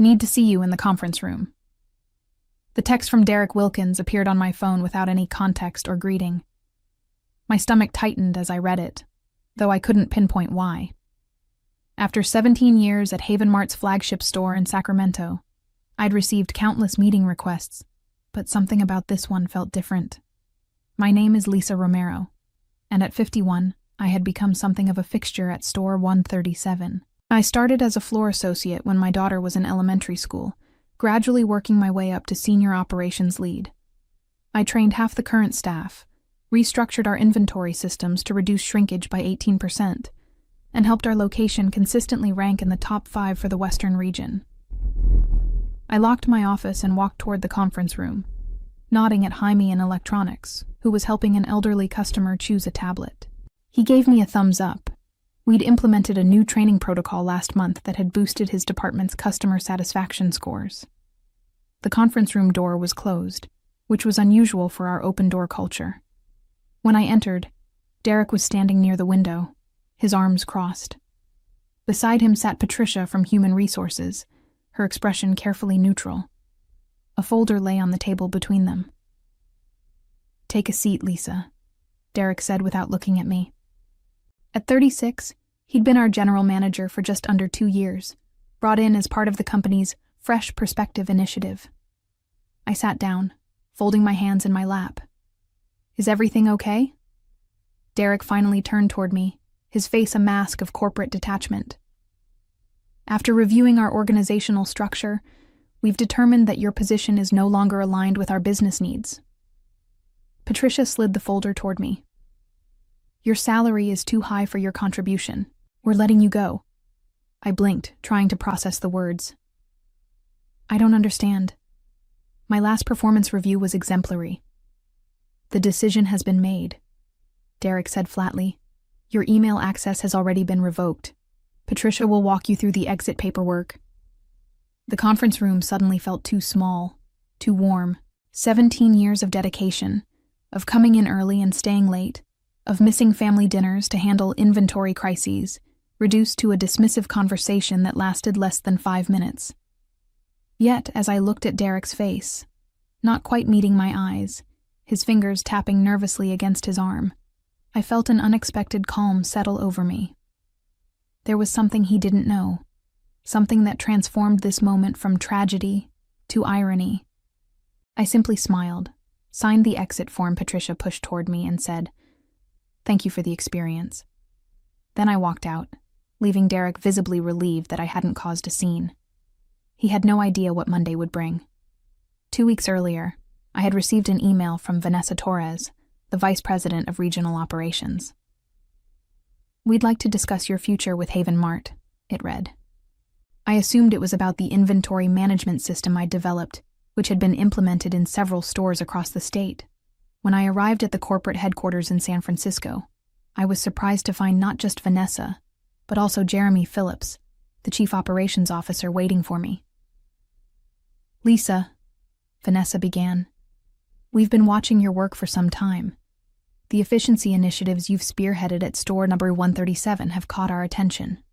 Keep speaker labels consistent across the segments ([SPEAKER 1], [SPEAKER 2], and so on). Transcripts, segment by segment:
[SPEAKER 1] Need to see you in the conference room. The text from Derek Wilkins appeared on my phone without any context or greeting. My stomach tightened as I read it, though I couldn't pinpoint why. After 17 years at Haven Mart's flagship store in Sacramento, I'd received countless meeting requests, but something about this one felt different. My name is Lisa Romero, and at 51, I had become something of a fixture at store 137. I started as a floor associate when my daughter was in elementary school, gradually working my way up to senior operations lead. I trained half the current staff, restructured our inventory systems to reduce shrinkage by 18%, and helped our location consistently rank in the top 5 for the Western region. I locked my office and walked toward the conference room, nodding at Jaime in electronics, who was helping an elderly customer choose a tablet. He gave me a thumbs up. We'd implemented a new training protocol last month that had boosted his department's customer satisfaction scores. The conference room door was closed, which was unusual for our open-door culture. When I entered, Derek was standing near the window, his arms crossed. Beside him sat Patricia from Human Resources, her expression carefully neutral. A folder lay on the table between them. "Take a seat, Lisa," Derek said without looking at me. At 36, he'd been our general manager for just under 2 years, brought in as part of the company's Fresh Perspective initiative. I sat down, folding my hands in my lap. "Is everything okay?" Derek finally turned toward me, his face a mask of corporate detachment. "After reviewing our organizational structure, we've determined that your position is no longer aligned with our business needs." Patricia slid the folder toward me. "Your salary is too high for your contribution. We're letting you go." I blinked, trying to process the words. "I don't understand. My last performance review was exemplary." "The decision has been made," Derek said flatly. "Your email access has already been revoked. Patricia will walk you through the exit paperwork." The conference room suddenly felt too small, too warm. 17 years of dedication, of coming in early and staying late, of missing family dinners to handle inventory crises, reduced to a dismissive conversation that lasted less than 5 minutes. Yet, as I looked at Derek's face, not quite meeting my eyes, his fingers tapping nervously against his arm, I felt an unexpected calm settle over me. There was something he didn't know, something that transformed this moment from tragedy to irony. I simply smiled, signed the exit form Patricia pushed toward me, and said, "Thank you for the experience." Then I walked out, leaving Derek visibly relieved that I hadn't caused a scene. He had no idea what Monday would bring. 2 weeks earlier, I had received an email from Vanessa Torres, the Vice President of Regional Operations. "We'd like to discuss your future with Haven Mart," it read. I assumed it was about the inventory management system I'd developed, which had been implemented in several stores across the state. When I arrived at the corporate headquarters in San Francisco, I was surprised to find not just Vanessa, but also Jeremy Phillips, the Chief Operations Officer, waiting for me. "Lisa," Vanessa began, "we've been watching your work for some time. The efficiency initiatives you've spearheaded at store number 137 have caught our attention."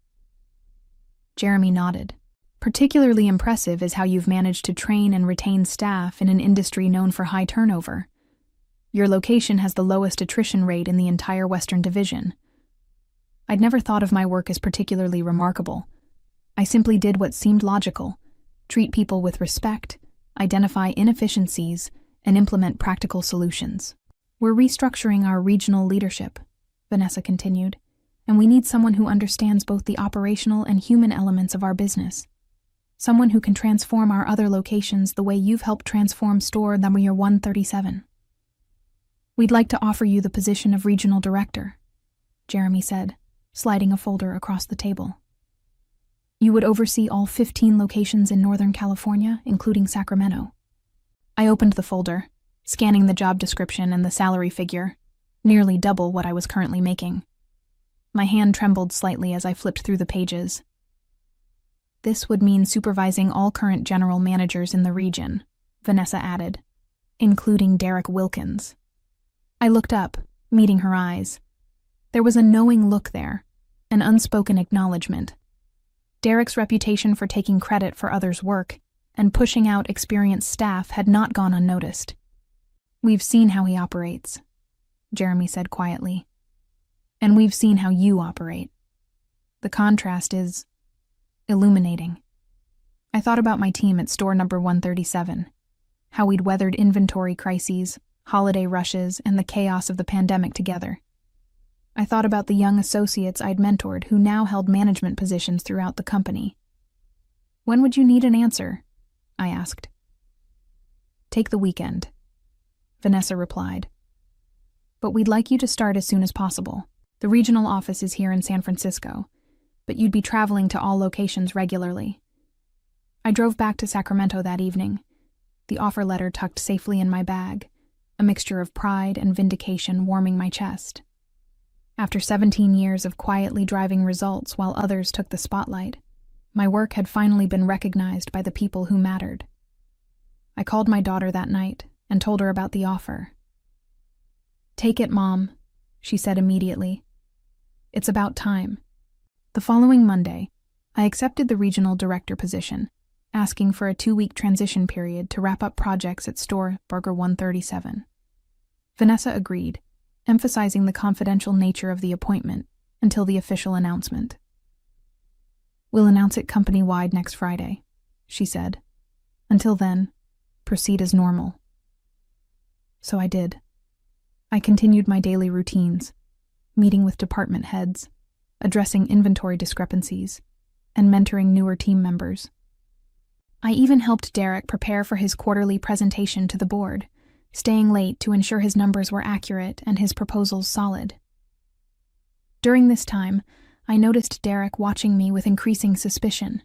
[SPEAKER 1] Jeremy nodded. "Particularly impressive is how you've managed to train and retain staff in an industry known for high turnover. Your location has the lowest attrition rate in the entire Western Division. I'd never thought of my work as particularly remarkable. I simply did what seemed logical: treat people with respect, identify inefficiencies, and implement practical solutions. We're restructuring our regional leadership," Vanessa continued, "and we need someone who understands both the operational and human elements of our business. Someone who can transform our other locations the way you've helped transform store number 137. We'd like to offer you the position of regional director," Jeremy said, sliding a folder across the table. "You would oversee all 15 locations in Northern California, including Sacramento." I opened the folder, scanning the job description and the salary figure, nearly double what I was currently making. My hand trembled slightly as I flipped through the pages. "This would mean supervising all current general managers in the region," Vanessa added, "including Derek Wilkins." I looked up, meeting her eyes. There was a knowing look there, an unspoken acknowledgement. Derek's reputation for taking credit for others' work and pushing out experienced staff had not gone unnoticed. "We've seen how he operates," Jeremy said quietly. "And we've seen how you operate. The contrast is illuminating." I thought about my team at store number 137, how we'd weathered inventory crises, holiday rushes, and the chaos of the pandemic together. I thought about the young associates I'd mentored who now held management positions throughout the company. "When would you need an answer?" I asked. "Take the weekend," Vanessa replied. "But we'd like you to start as soon as possible. The regional office is here in San Francisco, but you'd be traveling to all locations regularly." I drove back to Sacramento that evening, the offer letter tucked safely in my bag, a mixture of pride and vindication warming my chest. After 17 years of quietly driving results while others took the spotlight, my work had finally been recognized by the people who mattered. I called my daughter that night and told her about the offer. "Take it, Mom," she said immediately. "It's about time." The following Monday, I accepted the regional director position, asking for a 2-week transition period to wrap up projects at store Burger 137. Vanessa agreed, emphasizing the confidential nature of the appointment until the official announcement. "We'll announce it company-wide next Friday," she said. "Until then, proceed as normal." So I did. I continued my daily routines, meeting with department heads, addressing inventory discrepancies, and mentoring newer team members. I even helped Derek prepare for his quarterly presentation to the board, staying late to ensure his numbers were accurate and his proposals solid. During this time, I noticed Derek watching me with increasing suspicion.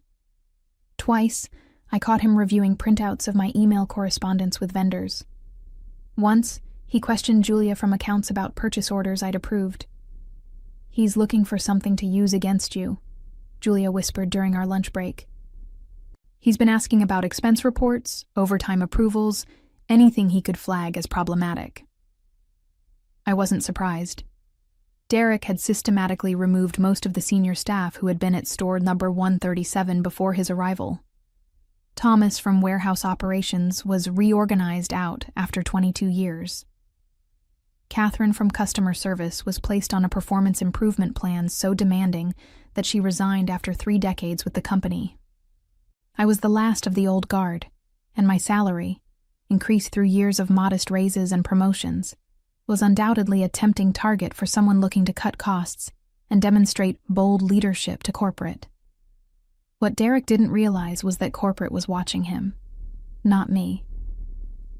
[SPEAKER 1] Twice, I caught him reviewing printouts of my email correspondence with vendors. Once, he questioned Julia from accounts about purchase orders I'd approved. "He's looking for something to use against you," Julia whispered during our lunch break. "He's been asking about expense reports, overtime approvals, anything he could flag as problematic." I wasn't surprised. Derek had systematically removed most of the senior staff who had been at store number 137 before his arrival. Thomas from warehouse operations was reorganized out after 22 years. Catherine from customer service was placed on a performance improvement plan so demanding that she resigned after 3 decades with the company. I was the last of the old guard, and my salary, increased through years of modest raises and promotions, was undoubtedly a tempting target for someone looking to cut costs and demonstrate bold leadership to corporate. What Derek didn't realize was that corporate was watching him, not me.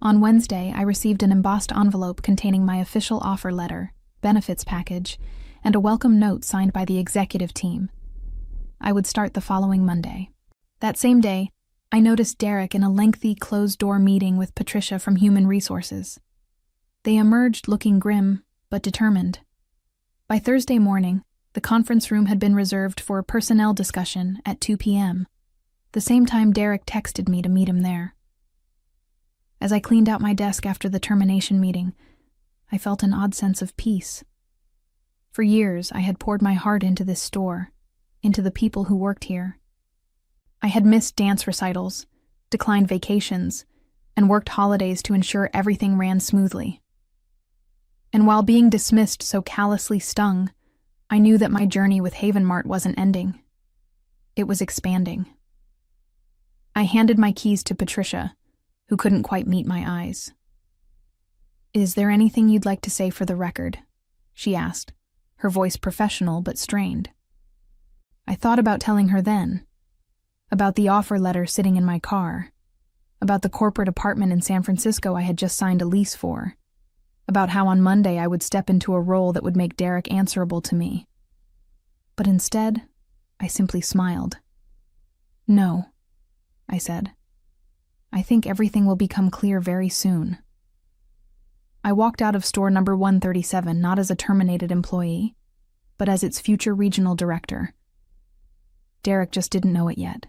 [SPEAKER 1] On Wednesday, I received an embossed envelope containing my official offer letter, benefits package, and a welcome note signed by the executive team. I would start the following Monday. That same day, I noticed Derek in a lengthy closed-door meeting with Patricia from Human Resources. They emerged looking grim, but determined. By Thursday morning, the conference room had been reserved for a personnel discussion at 2 p.m., the same time Derek texted me to meet him there. As I cleaned out my desk after the termination meeting, I felt an odd sense of peace. For years, I had poured my heart into this store, into the people who worked here. I had missed dance recitals, declined vacations, and worked holidays to ensure everything ran smoothly. And while being dismissed so callously stung, I knew that my journey with Haven Mart wasn't ending. It was expanding. I handed my keys to Patricia, who couldn't quite meet my eyes. "Is there anything you'd like to say for the record?" she asked, her voice professional but strained. I thought about telling her then, about the offer letter sitting in my car, about the corporate apartment in San Francisco I had just signed a lease for, about how on Monday I would step into a role that would make Derek answerable to me. But instead, I simply smiled. "No," I said. "I think everything will become clear very soon." I walked out of store number 137 not as a terminated employee, but as its future regional director. Derek just didn't know it yet.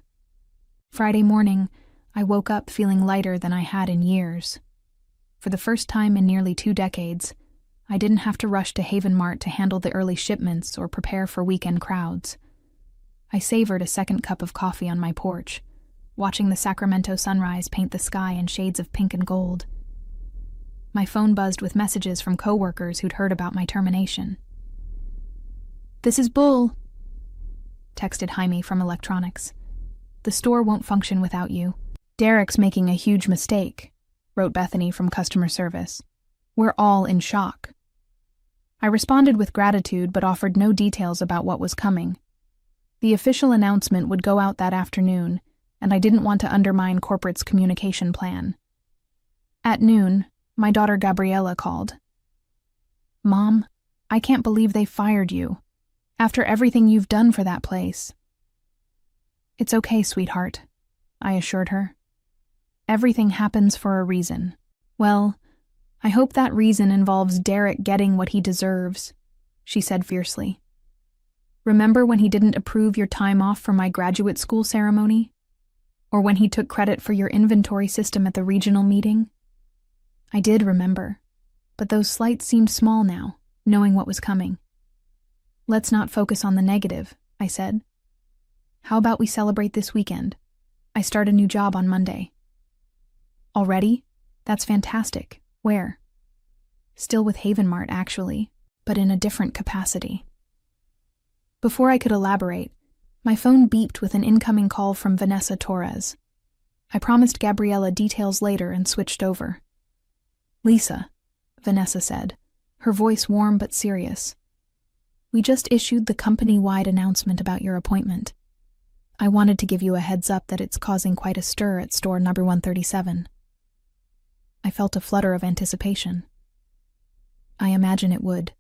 [SPEAKER 1] Friday morning, I woke up feeling lighter than I had in years. For the first time in nearly 2 decades, I didn't have to rush to Haven Mart to handle the early shipments or prepare for weekend crowds. I savored a second cup of coffee on my porch, watching the Sacramento sunrise paint the sky in shades of pink and gold. My phone buzzed with messages from coworkers who'd heard about my termination. "This is Bull," texted Jaime from electronics. "The store won't function without you." "Derek's making a huge mistake," wrote Bethany from customer service. "We're all in shock." I responded with gratitude but offered no details about what was coming. The official announcement would go out that afternoon, and I didn't want to undermine corporate's communication plan. At noon, my daughter Gabriella called. "Mom, I can't believe they fired you. After everything you've done for that place." "It's okay, sweetheart," I assured her. "Everything happens for a reason." "Well, I hope that reason involves Derek getting what he deserves," she said fiercely. "Remember when he didn't approve your time off for my graduate school ceremony? Or when he took credit for your inventory system at the regional meeting?" I did remember, but those slights seemed small now, knowing what was coming. "Let's not focus on the negative," I said. "How about we celebrate this weekend? I start a new job on Monday." "Already? That's fantastic. Where?" "Still with Haven Mart, actually, but in a different capacity." Before I could elaborate, my phone beeped with an incoming call from Vanessa Torres. I promised Gabriella details later and switched over. "Lisa," Vanessa said, her voice warm but serious. "We just issued the company-wide announcement about your appointment. I wanted to give you a heads up that it's causing quite a stir at store number 137. I felt a flutter of anticipation. I imagine it would.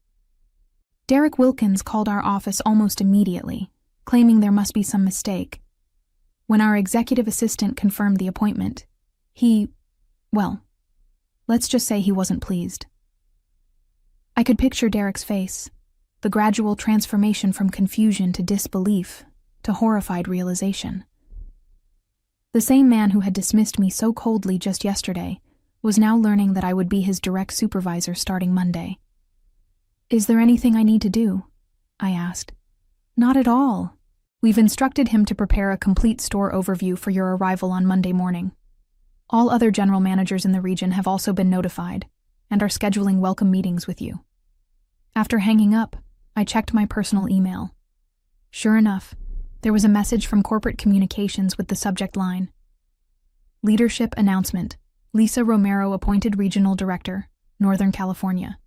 [SPEAKER 1] Derek Wilkins called our office almost immediately, claiming there must be some mistake. When our executive assistant confirmed the appointment, let's just say he wasn't pleased. I could picture Derek's face, the gradual transformation from confusion to disbelief to horrified realization. The same man who had dismissed me so coldly just yesterday was now learning that I would be his direct supervisor starting Monday. "Is there anything I need to do?" I asked. "Not at all. We've instructed him to prepare a complete store overview for your arrival on Monday morning. All other general managers in the region have also been notified and are scheduling welcome meetings with you." After hanging up, I checked my personal email. Sure enough, there was a message from corporate communications with the subject line: "Leadership announcement. Lisa Romero appointed Regional Director, Northern California."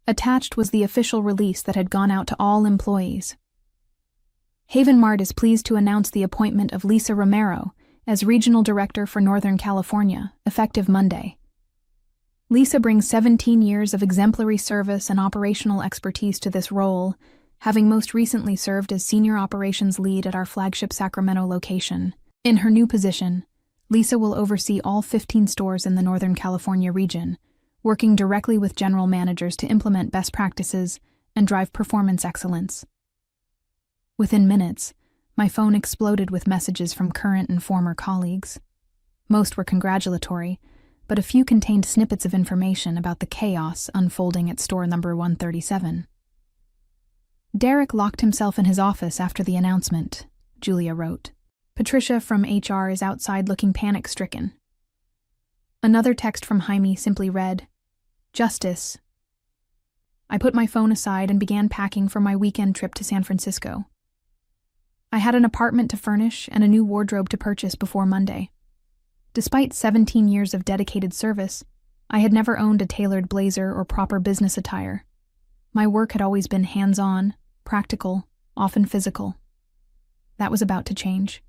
[SPEAKER 1] Attached was the official release that had gone out to all employees. "Haven Mart is pleased to announce the appointment of Lisa Romero as Regional Director for Northern California, effective Monday. Lisa brings 17 years of exemplary service and operational expertise to this role, having most recently served as Senior Operations Lead at our flagship Sacramento location. In her new position, Lisa will oversee all 15 stores in the Northern California region, working directly with general managers to implement best practices and drive performance excellence." Within minutes, my phone exploded with messages from current and former colleagues. Most were congratulatory, but a few contained snippets of information about the chaos unfolding at store number 137. "Derek locked himself in his office after the announcement," Julia wrote. "Patricia from HR is outside looking panic-stricken." Another text from Jaime simply read, "Justice." I put my phone aside and began packing for my weekend trip to San Francisco. I had an apartment to furnish and a new wardrobe to purchase before Monday. Despite 17 years of dedicated service, I had never owned a tailored blazer or proper business attire. My work had always been hands-on, practical, often physical. That was about to change.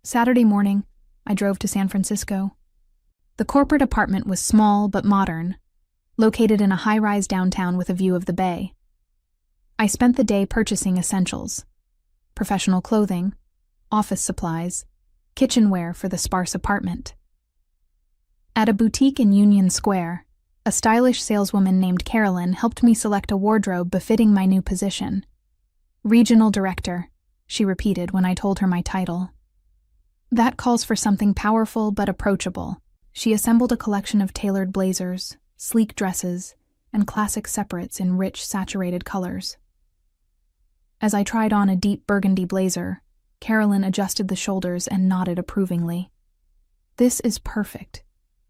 [SPEAKER 1] Saturday morning, I drove to San Francisco. The corporate apartment was small but modern, located in a high-rise downtown with a view of the bay. I spent the day purchasing essentials: professional clothing, office supplies, kitchenware for the sparse apartment. At a boutique in Union Square, a stylish saleswoman named Carolyn helped me select a wardrobe befitting my new position. "Regional Director," she repeated when I told her my title. "That calls for something powerful but approachable." She assembled a collection of tailored blazers, sleek dresses, and classic separates in rich, saturated colors. As I tried on a deep burgundy blazer, Carolyn adjusted the shoulders and nodded approvingly. "This is perfect.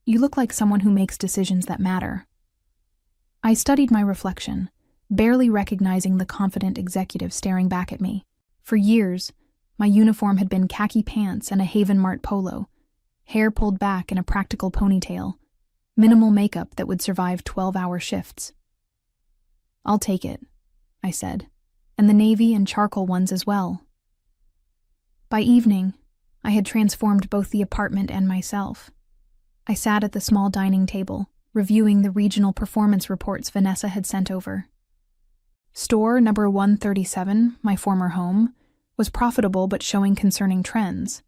[SPEAKER 1] You look like someone who makes decisions that matter." I studied my reflection, barely recognizing the confident executive staring back at me. For years, my uniform had been khaki pants and a Haven Mart polo, hair pulled back in a practical ponytail, minimal makeup that would survive 12-hour shifts. "I'll take it," I said, "and the navy and charcoal ones as well." By evening, I had transformed both the apartment and myself. I sat at the small dining table, reviewing the regional performance reports Vanessa had sent over. Store number 137, my former home, was profitable but showing concerning trends: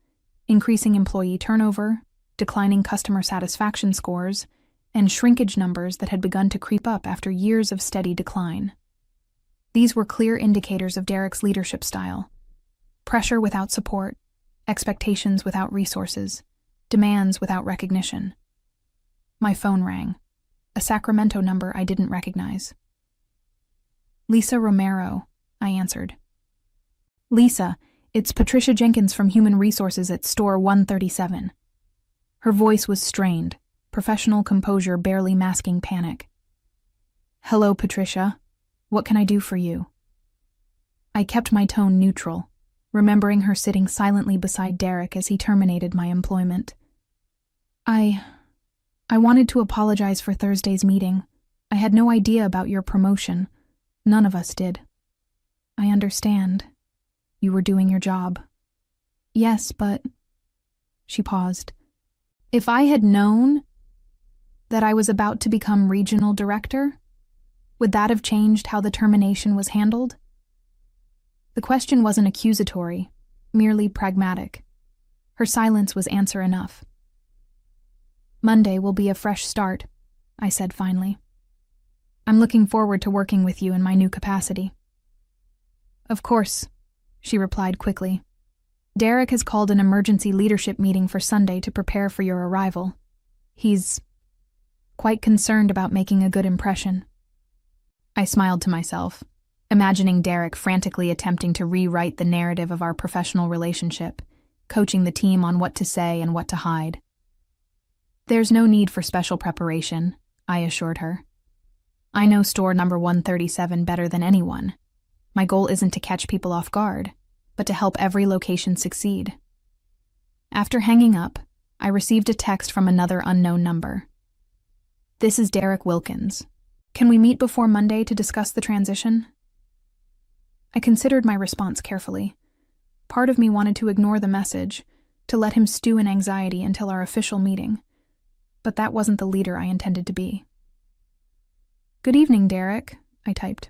[SPEAKER 1] increasing employee turnover, declining customer satisfaction scores, and shrinkage numbers that had begun to creep up after years of steady decline. These were clear indicators of Derek's leadership style: pressure without support, expectations without resources, demands without recognition. My phone rang, a Sacramento number I didn't recognize. "Lisa Romero," I answered. "Lisa, it's Patricia Jenkins from Human Resources at Store 137. Her voice was strained, professional composure barely masking panic. "Hello, Patricia. What can I do for you?" I kept my tone neutral, remembering her sitting silently beside Derek as he terminated my employment. I wanted to apologize for Thursday's meeting. I had no idea about your promotion. None of us did." "I understand. You were doing your job." "Yes, but..." She paused. "If I had known that I was about to become regional director, would that have changed how the termination was handled?" The question wasn't accusatory, merely pragmatic. Her silence was answer enough. "Monday will be a fresh start," I said finally. "I'm looking forward to working with you in my new capacity." "Of course," she replied quickly. "Derek has called an emergency leadership meeting for Sunday to prepare for your arrival. He's quite concerned about making a good impression." I smiled to myself, imagining Derek frantically attempting to rewrite the narrative of our professional relationship, coaching the team on what to say and what to hide. "There's no need for special preparation," I assured her. "I know store number 137 better than anyone. My goal isn't to catch people off guard, but to help every location succeed." After hanging up, I received a text from another unknown number. "This is Derek Wilkins. Can we meet before Monday to discuss the transition?" I considered my response carefully. Part of me wanted to ignore the message, to let him stew in anxiety until our official meeting. But that wasn't the leader I intended to be. "Good evening, Derek," I typed.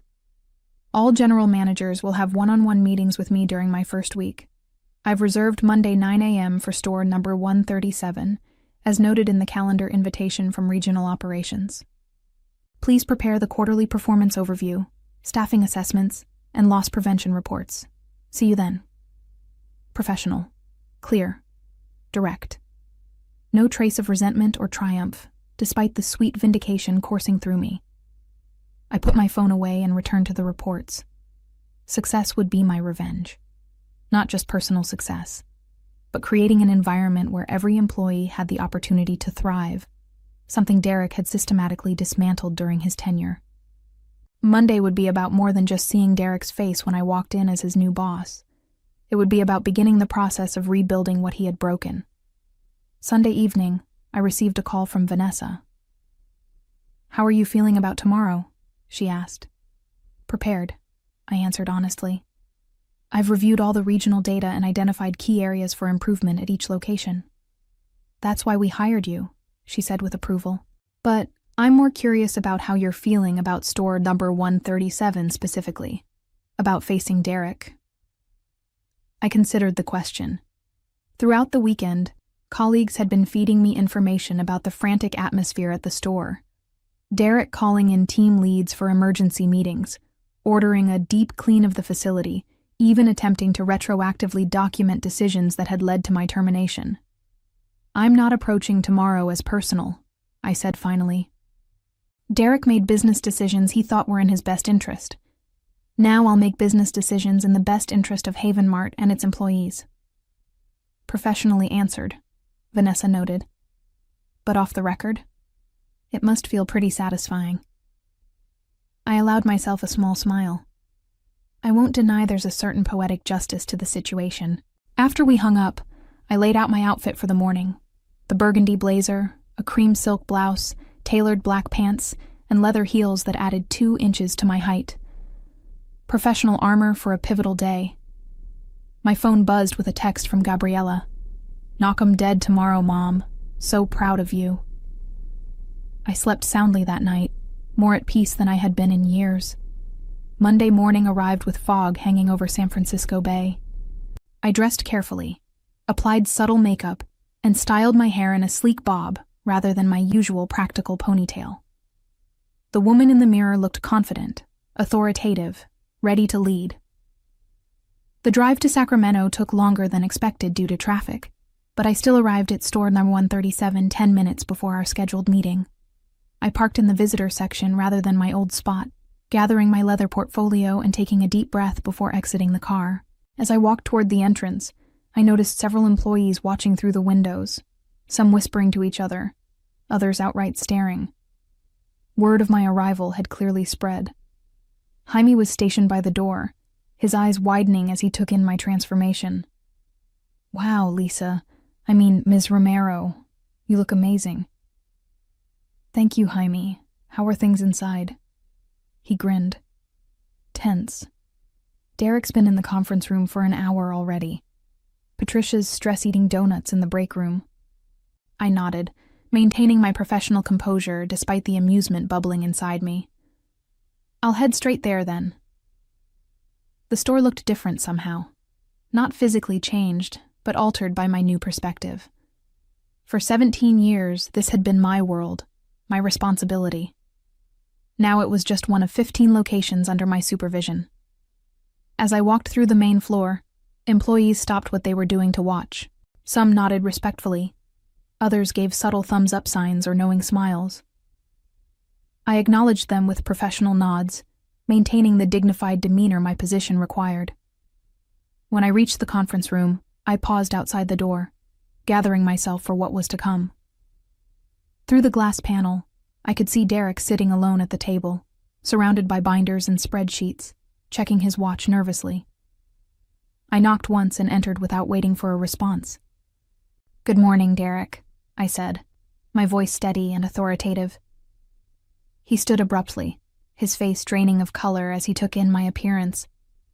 [SPEAKER 1] "All general managers will have one-on-one meetings with me during my first week. I've reserved Monday 9 a.m. for store number 137, as noted in the calendar invitation from regional operations. Please prepare the quarterly performance overview, staffing assessments, and loss prevention reports. See you then." Professional, clear, direct. No trace of resentment or triumph, despite the sweet vindication coursing through me. I put my phone away and returned to the reports. Success would be my revenge. Not just personal success, but creating an environment where every employee had the opportunity to thrive, something Derek had systematically dismantled during his tenure. Monday would be about more than just seeing Derek's face when I walked in as his new boss. It would be about beginning the process of rebuilding what he had broken. Sunday evening, I received a call from Vanessa. "How are you feeling about tomorrow?" she asked. "Prepared," I answered honestly. "I've reviewed all the regional data and identified key areas for improvement at each location." "That's why we hired you," she said with approval. "But I'm more curious about how you're feeling about store number 137 specifically, about facing Derek." I considered the question. Throughout the weekend, colleagues had been feeding me information about the frantic atmosphere at the store. Derek calling in team leads for emergency meetings, ordering a deep clean of the facility, even attempting to retroactively document decisions that had led to my termination. "I'm not approaching tomorrow as personal," I said finally. Derek made business decisions he thought were in his best interest. Now I'll make business decisions in the best interest of Haven Mart and its employees. Professionally answered, Vanessa noted. But off the record? It must feel pretty satisfying. I allowed myself a small smile. I won't deny there's a certain poetic justice to the situation. After we hung up, I laid out my outfit for the morning. The burgundy blazer, a cream silk blouse, tailored black pants, and leather heels that added 2 inches to my height. Professional armor for a pivotal day. My phone buzzed with a text from Gabriella. "Knock 'em dead tomorrow, Mom. So proud of you." I slept soundly that night, more at peace than I had been in years. Monday morning arrived with fog hanging over San Francisco Bay. I dressed carefully, applied subtle makeup, and styled my hair in a sleek bob rather than my usual practical ponytail. The woman in the mirror looked confident, authoritative, ready to lead. The drive to Sacramento took longer than expected due to traffic, but I still arrived at store number 137 10 minutes before our scheduled meeting. I parked in the visitor section rather than my old spot, gathering my leather portfolio and taking a deep breath before exiting the car. As I walked toward the entrance, I noticed several employees watching through the windows, some whispering to each other, others outright staring. Word of my arrival had clearly spread. Jaime was stationed by the door, his eyes widening as he took in my transformation. "Wow, Lisa. Ms. Romero. You look amazing." "Thank you, Jaime. How are things inside?" He grinned. Tense. Derek's been in the conference room for an hour already. Patricia's stress-eating donuts in the break room. I nodded, maintaining my professional composure despite the amusement bubbling inside me. "I'll head straight there, then." The store looked different somehow. Not physically changed, but altered by my new perspective. For 17 years, this had been my world, my responsibility. Now it was just one of 15 locations under my supervision. As I walked through the main floor, employees stopped what they were doing to watch. Some nodded respectfully. Others gave subtle thumbs-up signs or knowing smiles. I acknowledged them with professional nods, maintaining the dignified demeanor my position required. When I reached the conference room, I paused outside the door, gathering myself for what was to come. Through the glass panel, I could see Derek sitting alone at the table, surrounded by binders and spreadsheets, checking his watch nervously. I knocked once and entered without waiting for a response. "Good morning, Derek," I said, my voice steady and authoritative. He stood abruptly, his face draining of color as he took in my appearance,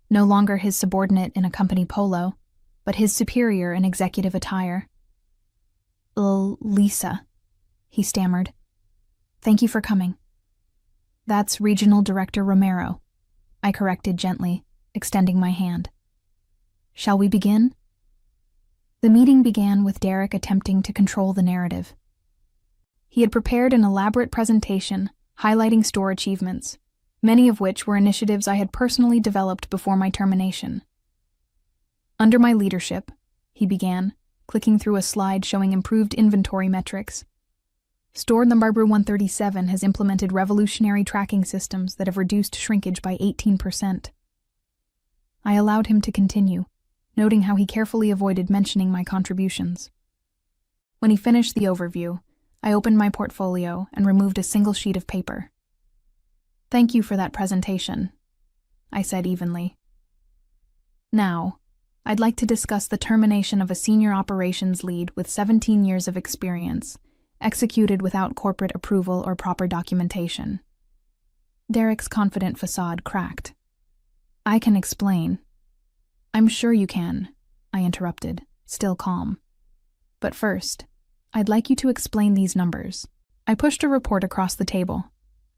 [SPEAKER 1] no longer his subordinate in a company polo, but his superior in executive attire. "Lisa," he stammered. "Thank you for coming." "That's Regional Director Romero," I corrected gently, extending my hand. "Shall we begin?" The meeting began with Derek attempting to control the narrative. He had prepared an elaborate presentation highlighting store achievements, many of which were initiatives I had personally developed before my termination. "Under my leadership," he began, clicking through a slide showing improved inventory metrics, "Store number 137 has implemented revolutionary tracking systems that have reduced shrinkage by 18%. I allowed him to continue, noting how he carefully avoided mentioning my contributions. When he finished the overview, I opened my portfolio and removed a single sheet of paper. "Thank you for that presentation," I said evenly. "Now, I'd like to discuss the termination of a senior operations lead with 17 years of experience, executed without corporate approval or proper documentation." Derek's confident facade cracked. "I can explain." "I'm sure you can," I interrupted, still calm. "But first, I'd like you to explain these numbers." I pushed a report across the table.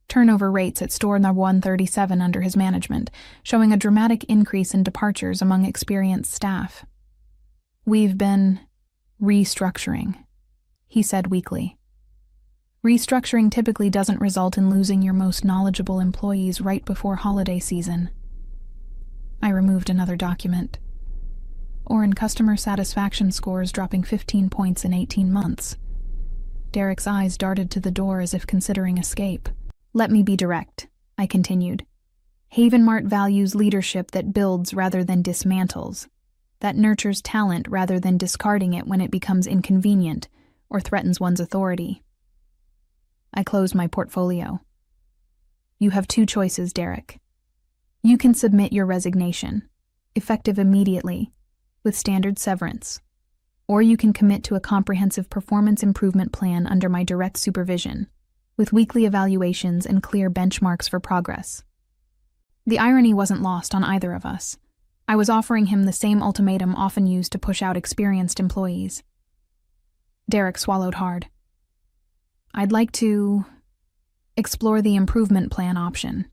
[SPEAKER 1] Turnover rates at store number 137 under his management, showing a dramatic increase in departures among experienced staff. "We've been restructuring," he said weakly. "Restructuring typically doesn't result in losing your most knowledgeable employees right before holiday season." I removed another document. "Or in customer satisfaction scores dropping 15 points in 18 months. Derek's eyes darted to the door as if considering escape. "Let me be direct," I continued. Havenmart values leadership that builds rather than dismantles, that nurtures talent rather than discarding it when it becomes inconvenient or threatens one's authority. I closed my portfolio. You have two choices, Derek. You can submit your resignation, effective immediately, with standard severance, or you can commit to a comprehensive performance improvement plan under my direct supervision, with weekly evaluations and clear benchmarks for progress. The irony wasn't lost on either of us. I was offering him the same ultimatum often used to push out experienced employees. Derek swallowed hard. I'd like to explore the improvement plan option.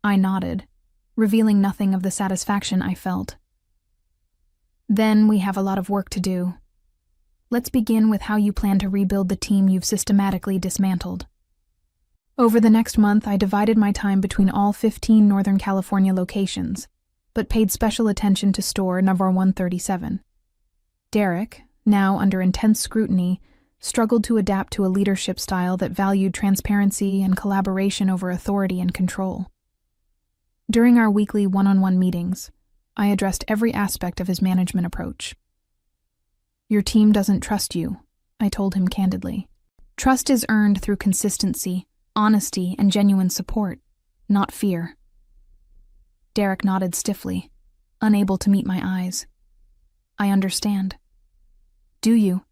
[SPEAKER 1] I nodded, revealing nothing of the satisfaction I felt. Then we have a lot of work to do. Let's begin with how you plan to rebuild the team you've systematically dismantled. Over the next month, I divided my time between all 15 Northern California locations, but paid special attention to store number 137. Derek, now under intense scrutiny, struggled to adapt to a leadership style that valued transparency and collaboration over authority and control. During our weekly one-on-one meetings, I addressed every aspect of his management approach. Your team doesn't trust you, I told him candidly. Trust is earned through consistency, honesty, and genuine support, not fear. Derek nodded stiffly, unable to meet my eyes. I understand. Do you?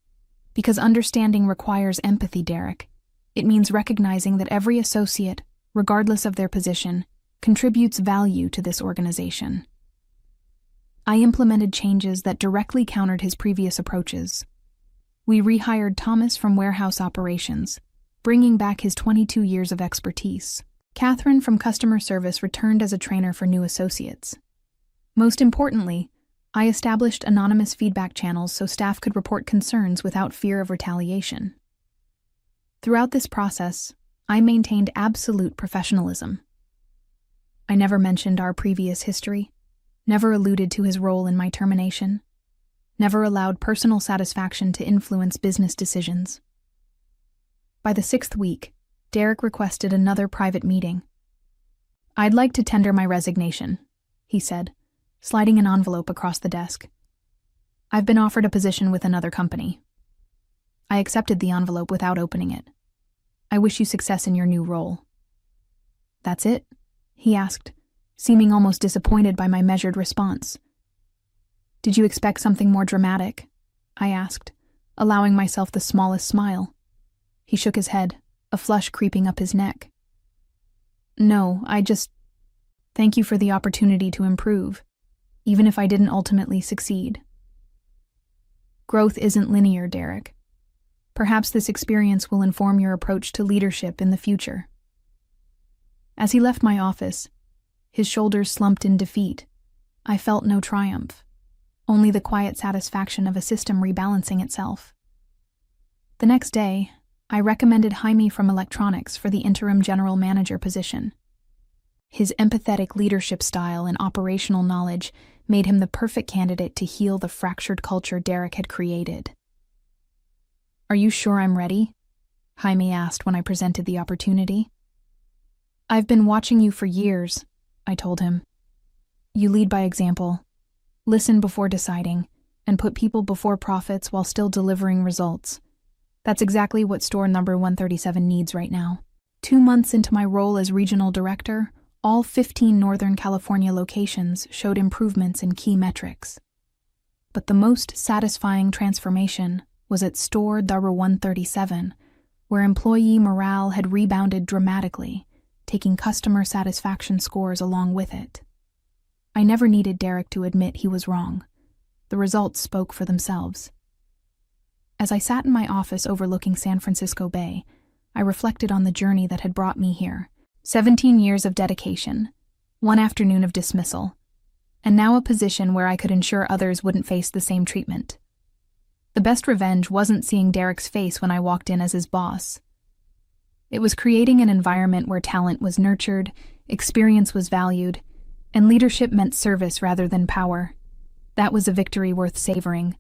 [SPEAKER 1] Because understanding requires empathy, Derek. It means recognizing that every associate, regardless of their position, contributes value to this organization. I implemented changes that directly countered his previous approaches. We rehired Thomas from warehouse operations, bringing back his 22 years of expertise. Catherine from customer service returned as a trainer for new associates. Most importantly, I established anonymous feedback channels so staff could report concerns without fear of retaliation. Throughout this process, I maintained absolute professionalism. I never mentioned our previous history, never alluded to his role in my termination, never allowed personal satisfaction to influence business decisions. By the 6th week, Derek requested another private meeting. I'd like to tender my resignation, he said, sliding an envelope across the desk. I've been offered a position with another company. I accepted the envelope without opening it. I wish you success in your new role. That's it? He asked, seeming almost disappointed by my measured response. Did you expect something more dramatic? I asked, allowing myself the smallest smile. He shook his head, a flush creeping up his neck. No, thank you for the opportunity to improve, even if I didn't ultimately succeed. Growth isn't linear, Derek. Perhaps this experience will inform your approach to leadership in the future. As he left my office, his shoulders slumped in defeat. I felt no triumph, only the quiet satisfaction of a system rebalancing itself. The next day, I recommended Jaime from electronics for the interim general manager position. His empathetic leadership style and operational knowledge made him the perfect candidate to heal the fractured culture Derek had created. Are you sure I'm ready? Jaime asked when I presented the opportunity. I've been watching you for years, I told him. You lead by example, listen before deciding, and put people before profits while still delivering results. That's exactly what store number 137 needs right now. 2 months into my role as regional director, all 15 Northern California locations showed improvements in key metrics. But the most satisfying transformation was at store number 137, where employee morale had rebounded dramatically, taking customer satisfaction scores along with it. I never needed Derek to admit he was wrong. The results spoke for themselves. As I sat in my office overlooking San Francisco Bay, I reflected on the journey that had brought me here. 17 years of dedication, 1 afternoon of dismissal, and now a position where I could ensure others wouldn't face the same treatment. The best revenge wasn't seeing Derek's face when I walked in as his boss. It was creating an environment where talent was nurtured, experience was valued, and leadership meant service rather than power. That was a victory worth savoring.